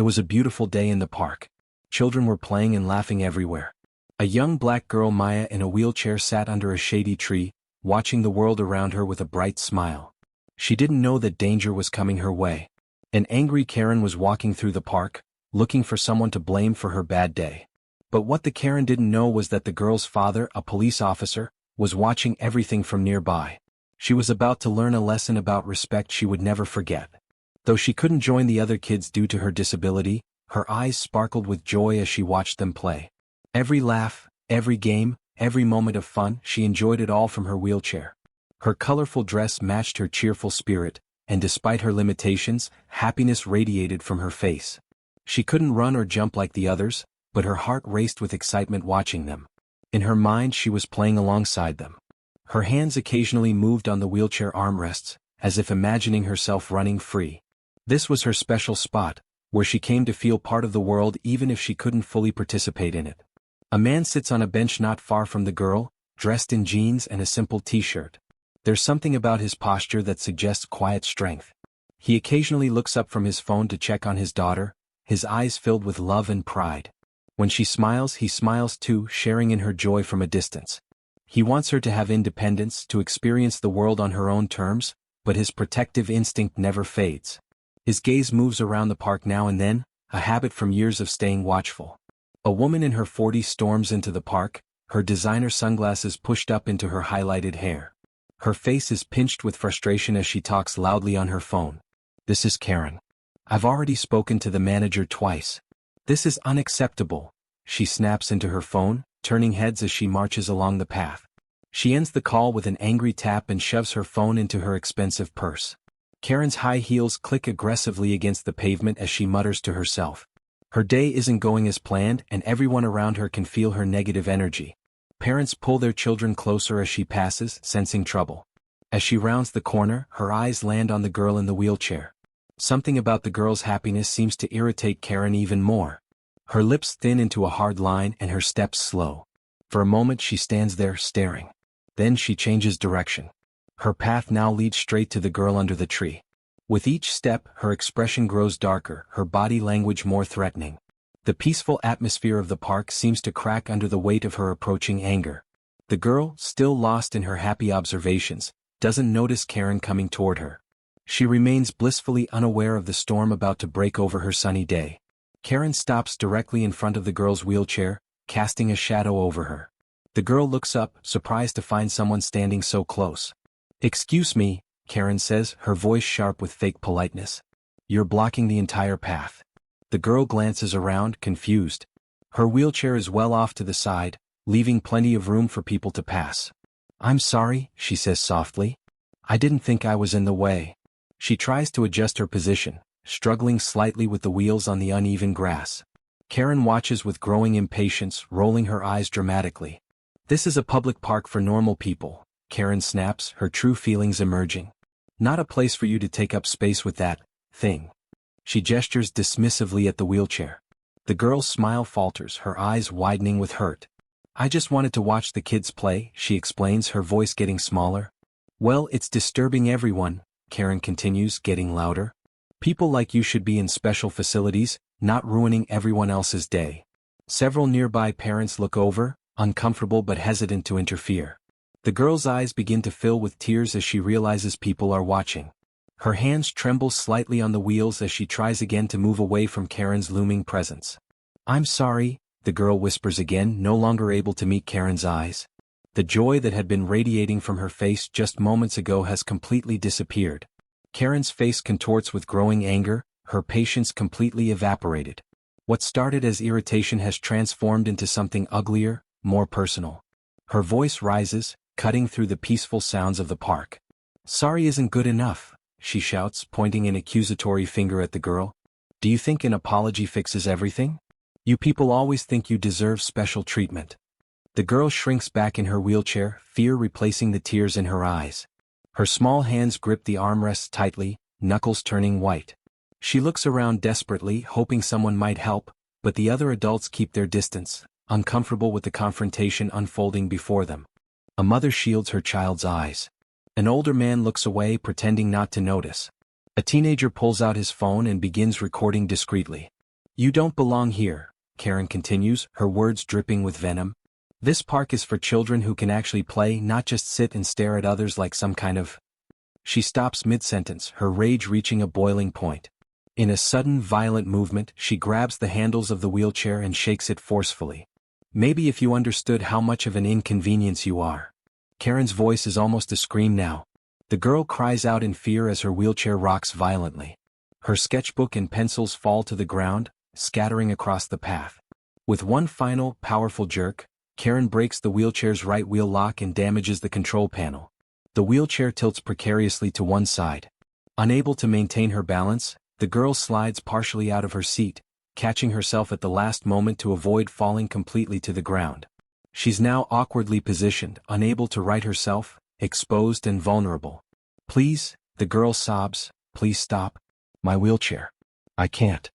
It was a beautiful day in the park. Children were playing and laughing everywhere. A young black girl, Maya, in a wheelchair sat under a shady tree, watching the world around her with a bright smile. She didn't know that danger was coming her way. An angry Karen was walking through the park, looking for someone to blame for her bad day. But what the Karen didn't know was that the girl's father, a police officer, was watching everything from nearby. She was about to learn a lesson about respect she would never forget. Though she couldn't join the other kids due to her disability, her eyes sparkled with joy as she watched them play. Every laugh, every game, every moment of fun, she enjoyed it all from her wheelchair. Her colorful dress matched her cheerful spirit, and despite her limitations, happiness radiated from her face. She couldn't run or jump like the others, but her heart raced with excitement watching them. In her mind she was playing alongside them. Her hands occasionally moved on the wheelchair armrests, as if imagining herself running free. This was her special spot, where she came to feel part of the world even if she couldn't fully participate in it. A man sits on a bench not far from the girl, dressed in jeans and a simple t-shirt. There's something about his posture that suggests quiet strength. He occasionally looks up from his phone to check on his daughter, his eyes filled with love and pride. When she smiles, he smiles too, sharing in her joy from a distance. He wants her to have independence, to experience the world on her own terms, but his protective instinct never fades. His gaze moves around the park now and then, a habit from years of staying watchful. A woman in her 40s storms into the park, her designer sunglasses pushed up into her highlighted hair. Her face is pinched with frustration as she talks loudly on her phone. "This is Karen. I've already spoken to the manager twice. This is unacceptable," she snaps into her phone, turning heads as she marches along the path. She ends the call with an angry tap and shoves her phone into her expensive purse. Karen's high heels click aggressively against the pavement as she mutters to herself. Her day isn't going as planned, and everyone around her can feel her negative energy. Parents pull their children closer as she passes, sensing trouble. As she rounds the corner, her eyes land on the girl in the wheelchair. Something about the girl's happiness seems to irritate Karen even more. Her lips thin into a hard line and her steps slow. For a moment she stands there, staring. Then she changes direction. Her path now leads straight to the girl under the tree. With each step, her expression grows darker, her body language more threatening. The peaceful atmosphere of the park seems to crack under the weight of her approaching anger. The girl, still lost in her happy observations, doesn't notice Karen coming toward her. She remains blissfully unaware of the storm about to break over her sunny day. Karen stops directly in front of the girl's wheelchair, casting a shadow over her. The girl looks up, surprised to find someone standing so close. "Excuse me," Karen says, her voice sharp with fake politeness. "You're blocking the entire path." The girl glances around, confused. Her wheelchair is well off to the side, leaving plenty of room for people to pass. "I'm sorry," she says softly. "I didn't think I was in the way." She tries to adjust her position, struggling slightly with the wheels on the uneven grass. Karen watches with growing impatience, rolling her eyes dramatically. "This is a public park for normal people," Karen snaps, her true feelings emerging. "Not a place for you to take up space with that thing." She gestures dismissively at the wheelchair. The girl's smile falters, her eyes widening with hurt. "I just wanted to watch the kids play," she explains, her voice getting smaller. "Well, it's disturbing everyone," Karen continues, getting louder. "People like you should be in special facilities, not ruining everyone else's day." Several nearby parents look over, uncomfortable but hesitant to interfere. The girl's eyes begin to fill with tears as she realizes people are watching. Her hands tremble slightly on the wheels as she tries again to move away from Karen's looming presence. "I'm sorry," the girl whispers again, no longer able to meet Karen's eyes. The joy that had been radiating from her face just moments ago has completely disappeared. Karen's face contorts with growing anger, her patience completely evaporated. What started as irritation has transformed into something uglier, more personal. Her voice rises, cutting through the peaceful sounds of the park. "Sorry isn't good enough," she shouts, pointing an accusatory finger at the girl. "Do you think an apology fixes everything? You people always think you deserve special treatment." The girl shrinks back in her wheelchair, fear replacing the tears in her eyes. Her small hands grip the armrests tightly, knuckles turning white. She looks around desperately, hoping someone might help, but the other adults keep their distance, uncomfortable with the confrontation unfolding before them. A mother shields her child's eyes. An older man looks away, pretending not to notice. A teenager pulls out his phone and begins recording discreetly. You don't belong here, Karen continues, her words dripping with venom. This park is for children who can actually play, not just sit and stare at others like some kind of... She stops mid-sentence, her rage reaching a boiling point. In a sudden, violent movement, she grabs the handles of the wheelchair and shakes it forcefully. Maybe if you understood how much of an inconvenience you are. Karen's voice is almost a scream now. The girl cries out in fear as her wheelchair rocks violently. Her sketchbook and pencils fall to the ground, scattering across the path. With one final, powerful jerk, Karen breaks the wheelchair's right wheel lock and damages the control panel. The wheelchair tilts precariously to one side. Unable to maintain her balance, the girl slides partially out of her seat, catching herself at the last moment to avoid falling completely to the ground. She's now awkwardly positioned, unable to right herself, exposed and vulnerable. Please, the girl sobs, please stop. My wheelchair. I can't.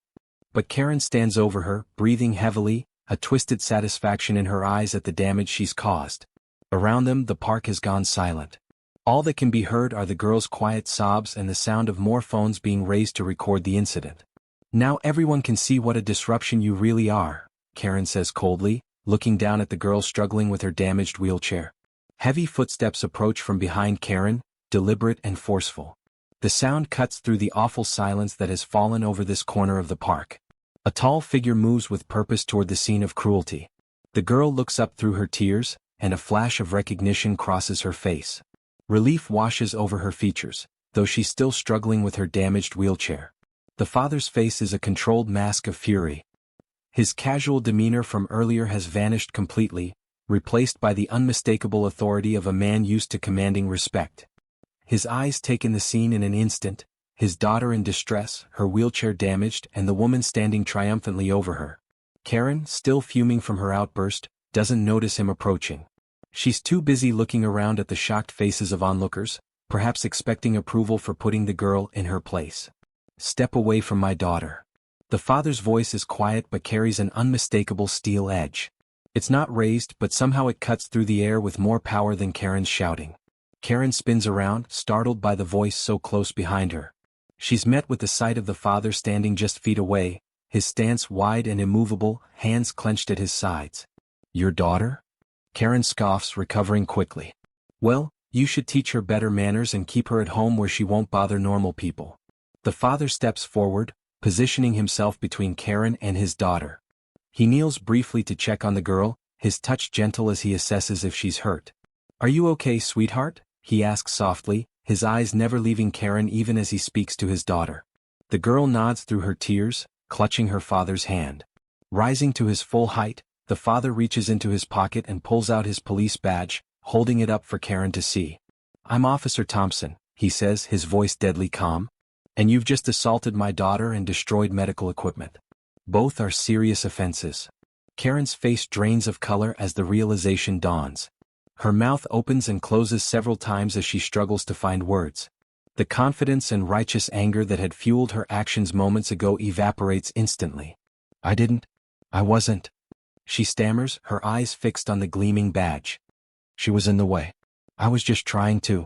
But Karen stands over her, breathing heavily, a twisted satisfaction in her eyes at the damage she's caused. Around them, the park has gone silent. All that can be heard are the girl's quiet sobs and the sound of more phones being raised to record the incident. Now everyone can see what a disruption you really are, Karen says coldly, looking down at the girl struggling with her damaged wheelchair. Heavy footsteps approach from behind Karen, deliberate and forceful. The sound cuts through the awful silence that has fallen over this corner of the park. A tall figure moves with purpose toward the scene of cruelty. The girl looks up through her tears, and a flash of recognition crosses her face. Relief washes over her features, though she's still struggling with her damaged wheelchair. The father's face is a controlled mask of fury. His casual demeanor from earlier has vanished completely, replaced by the unmistakable authority of a man used to commanding respect. His eyes take in the scene in an instant, his daughter in distress, her wheelchair damaged, and the woman standing triumphantly over her. Karen, still fuming from her outburst, doesn't notice him approaching. She's too busy looking around at the shocked faces of onlookers, perhaps expecting approval for putting the girl in her place. Step away from my daughter. The father's voice is quiet but carries an unmistakable steel edge. It's not raised, but somehow it cuts through the air with more power than Karen's shouting. Karen spins around, startled by the voice so close behind her. She's met with the sight of the father standing just feet away, his stance wide and immovable, hands clenched at his sides. Your daughter? Karen scoffs, recovering quickly. Well, you should teach her better manners and keep her at home where she won't bother normal people. The father steps forward, positioning himself between Karen and his daughter. He kneels briefly to check on the girl, his touch gentle as he assesses if she's hurt. Are you okay, sweetheart? He asks softly, his eyes never leaving Karen even as he speaks to his daughter. The girl nods through her tears, clutching her father's hand. Rising to his full height, the father reaches into his pocket and pulls out his police badge, holding it up for Karen to see. I'm Officer Thompson, he says, his voice deadly calm. And you've just assaulted my daughter and destroyed medical equipment. Both are serious offenses. Karen's face drains of color as the realization dawns. Her mouth opens and closes several times as she struggles to find words. The confidence and righteous anger that had fueled her actions moments ago evaporates instantly. I wasn't. She stammers, her eyes fixed on the gleaming badge. She was in the way. I was just trying to...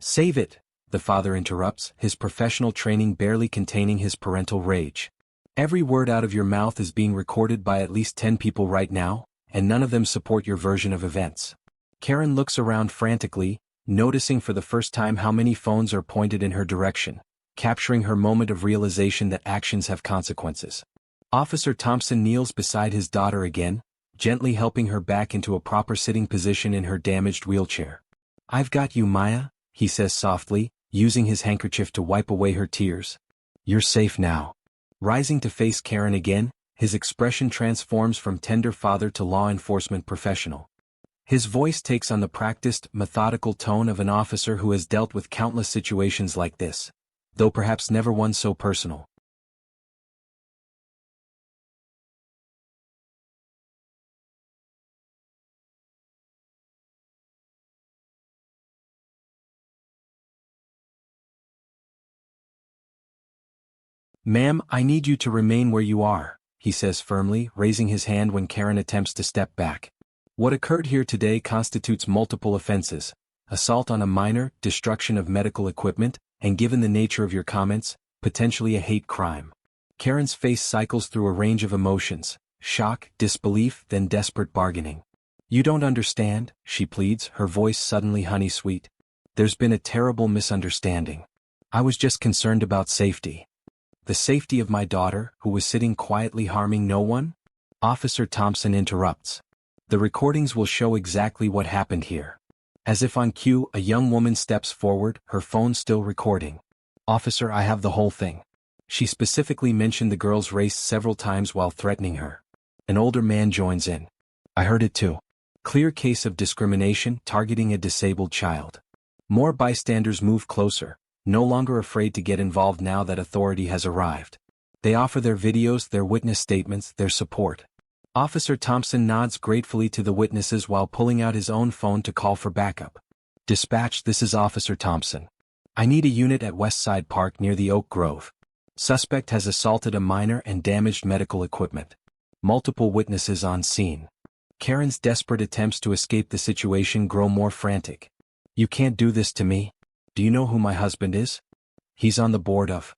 Save it, the father interrupts, his professional training barely containing his parental rage. Every word out of your mouth is being recorded by at least 10 people right now, and none of them support your version of events. Karen looks around frantically, noticing for the first time how many phones are pointed in her direction, capturing her moment of realization that actions have consequences. Officer Thompson kneels beside his daughter again, gently helping her back into a proper sitting position in her damaged wheelchair. I've got you, Maya, he says softly, using his handkerchief to wipe away her tears. You're safe now. Rising to face Karen again, his expression transforms from tender father to law enforcement professional. His voice takes on the practiced, methodical tone of an officer who has dealt with countless situations like this, though perhaps never one so personal. Ma'am, I need you to remain where you are, he says firmly, raising his hand when Karen attempts to step back. What occurred here today constitutes multiple offenses: assault on a minor, destruction of medical equipment, and given the nature of your comments, potentially a hate crime. Karen's face cycles through a range of emotions: shock, disbelief, then desperate bargaining. "You don't understand," she pleads, her voice suddenly honey-sweet. "There's been a terrible misunderstanding. I was just concerned about safety." "The safety of my daughter, who was sitting quietly harming no one?" Officer Thompson interrupts. "The recordings will show exactly what happened here." As if on cue, a young woman steps forward, her phone still recording. "Officer, I have the whole thing." She specifically mentioned the girl's race several times while threatening her. An older man joins in. "I heard it too. Clear case of discrimination targeting a disabled child." More bystanders move closer, no longer afraid to get involved now that authority has arrived. They offer their videos, their witness statements, their support. Officer Thompson nods gratefully to the witnesses while pulling out his own phone to call for backup. "Dispatch, this is Officer Thompson. I need a unit at Westside Park near the Oak Grove. Suspect has assaulted a minor and damaged medical equipment. Multiple witnesses on scene." Karen's desperate attempts to escape the situation grow more frantic. "You can't do this to me. Do you know who my husband is? He's on the board of—"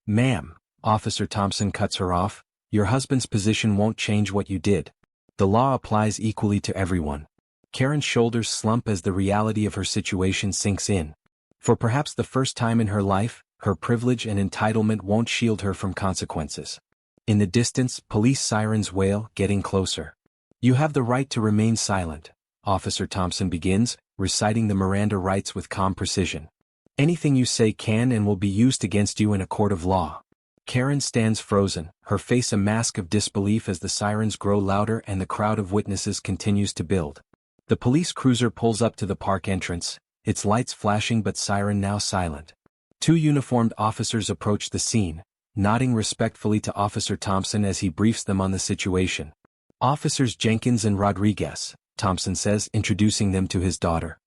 "Ma'am," Officer Thompson cuts her off, "your husband's position won't change what you did. The law applies equally to everyone." Karen's shoulders slump as the reality of her situation sinks in. For perhaps the first time in her life, her privilege and entitlement won't shield her from consequences. In the distance, police sirens wail, getting closer. "You have the right to remain silent," Officer Thompson begins, reciting the Miranda rights with calm precision. "Anything you say can and will be used against you in a court of law." Karen stands frozen, her face a mask of disbelief as the sirens grow louder and the crowd of witnesses continues to build. The police cruiser pulls up to the park entrance, its lights flashing but siren now silent. Two uniformed officers approach the scene, nodding respectfully to Officer Thompson as he briefs them on the situation. "Officers Jenkins and Rodriguez," Thompson says, introducing them to his daughter.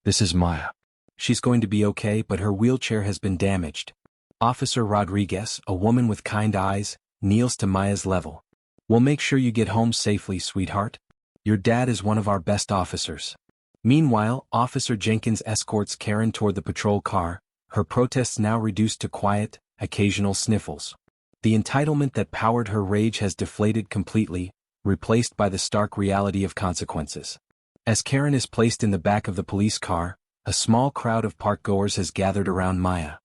"This is Maya. She's going to be okay, but her wheelchair has been damaged." Officer Rodriguez, a woman with kind eyes, kneels to Maya's level. "We'll make sure you get home safely, sweetheart. Your dad is one of our best officers." Meanwhile, Officer Jenkins escorts Karen toward the patrol car, her protests now reduced to quiet, occasional sniffles. The entitlement that powered her rage has deflated completely, replaced by the stark reality of consequences. As Karen is placed in the back of the police car, a small crowd of parkgoers has gathered around Maya.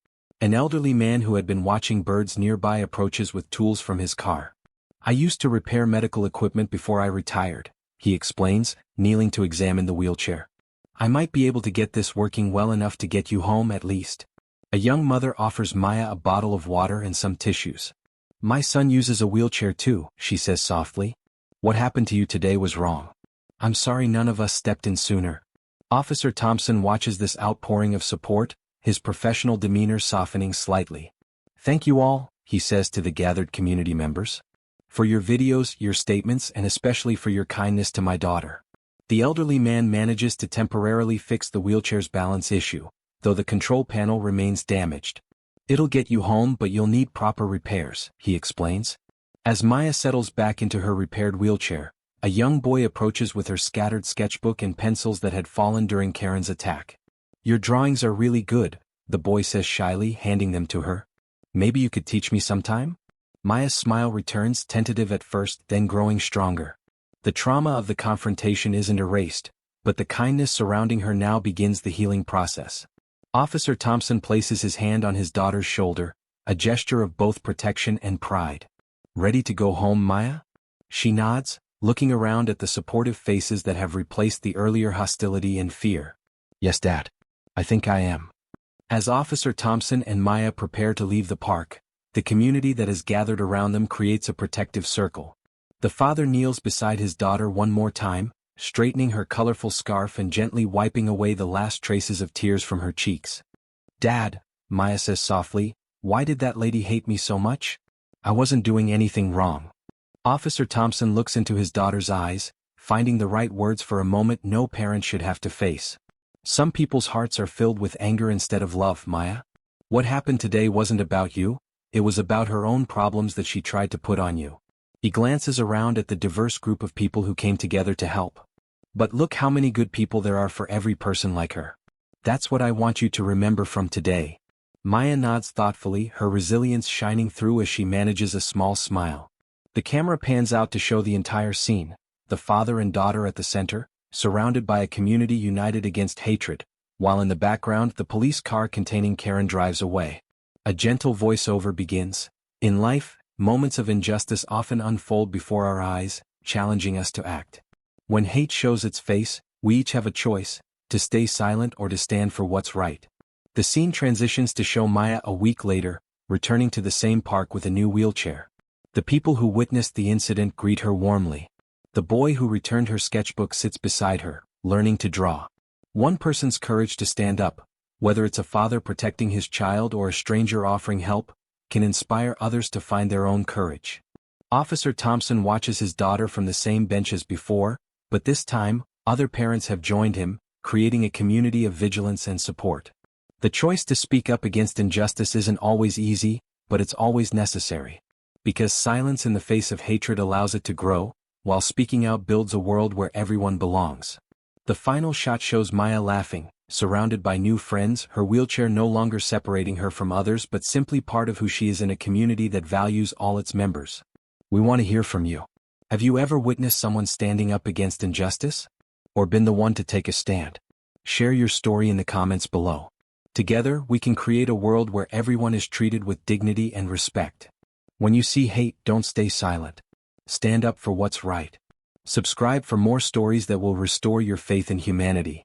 An elderly man who had been watching birds nearby approaches with tools from his car. "I used to repair medical equipment before I retired," he explains, kneeling to examine the wheelchair. "I might be able to get this working well enough to get you home at least." A young mother offers Maya a bottle of water and some tissues. "My son uses a wheelchair too," she says softly. "What happened to you today was wrong. I'm sorry none of us stepped in sooner." Officer Thompson watches this outpouring of support, his professional demeanor softening slightly. "Thank you all," he says to the gathered community members. "For your videos, your statements, and especially for your kindness to my daughter." The elderly man manages to temporarily fix the wheelchair's balance issue, though the control panel remains damaged. "It'll get you home, but you'll need proper repairs," he explains. As Maya settles back into her repaired wheelchair, a young boy approaches with her scattered sketchbook and pencils that had fallen during Karen's attack. "Your drawings are really good," the boy says shyly, handing them to her. "Maybe you could teach me sometime?" Maya's smile returns, tentative at first, then growing stronger. The trauma of the confrontation isn't erased, but the kindness surrounding her now begins the healing process. Officer Thompson places his hand on his daughter's shoulder, a gesture of both protection and pride. "Ready to go home, Maya?" She nods, looking around at the supportive faces that have replaced the earlier hostility and fear. "Yes, Dad. I think I am." As Officer Thompson and Maya prepare to leave the park, the community that has gathered around them creates a protective circle. The father kneels beside his daughter one more time, straightening her colorful scarf and gently wiping away the last traces of tears from her cheeks. "Dad," Maya says softly, "why did that lady hate me so much? I wasn't doing anything wrong." Officer Thompson looks into his daughter's eyes, finding the right words for a moment no parent should have to face. "Some people's hearts are filled with anger instead of love, Maya. What happened today wasn't about you, it was about her own problems that she tried to put on you." He glances around at the diverse group of people who came together to help. "But look how many good people there are for every person like her. That's what I want you to remember from today. Maya nods thoughtfully, her resilience shining through as she manages a small smile. The camera pans out to show the entire scene, the father and daughter at the center, surrounded by a community united against hatred, while in the background the police car containing Karen drives away. A gentle voiceover begins. In life, moments of injustice often unfold before our eyes, challenging us to act. When hate shows its face, we each have a choice, to stay silent or to stand for what's right. The scene transitions to show Maya a week later, returning to the same park with a new wheelchair. The people who witnessed the incident greet her warmly. The boy who returned her sketchbook sits beside her, learning to draw. One person's courage to stand up, whether it's a father protecting his child or a stranger offering help, can inspire others to find their own courage. Officer Thompson watches his daughter from the same bench as before, but this time, other parents have joined him, creating a community of vigilance and support. The choice to speak up against injustice isn't always easy, but it's always necessary. Because silence in the face of hatred allows it to grow, while speaking out builds a world where everyone belongs. The final shot shows Maya laughing, surrounded by new friends, her wheelchair no longer separating her from others but simply part of who she is in a community that values all its members. We want to hear from you. Have you ever witnessed someone standing up against injustice? Or been the one to take a stand? Share your story in the comments below. Together, we can create a world where everyone is treated with dignity and respect. When you see hate, don't stay silent. Stand up for what's right. Subscribe for more stories that will restore your faith in humanity.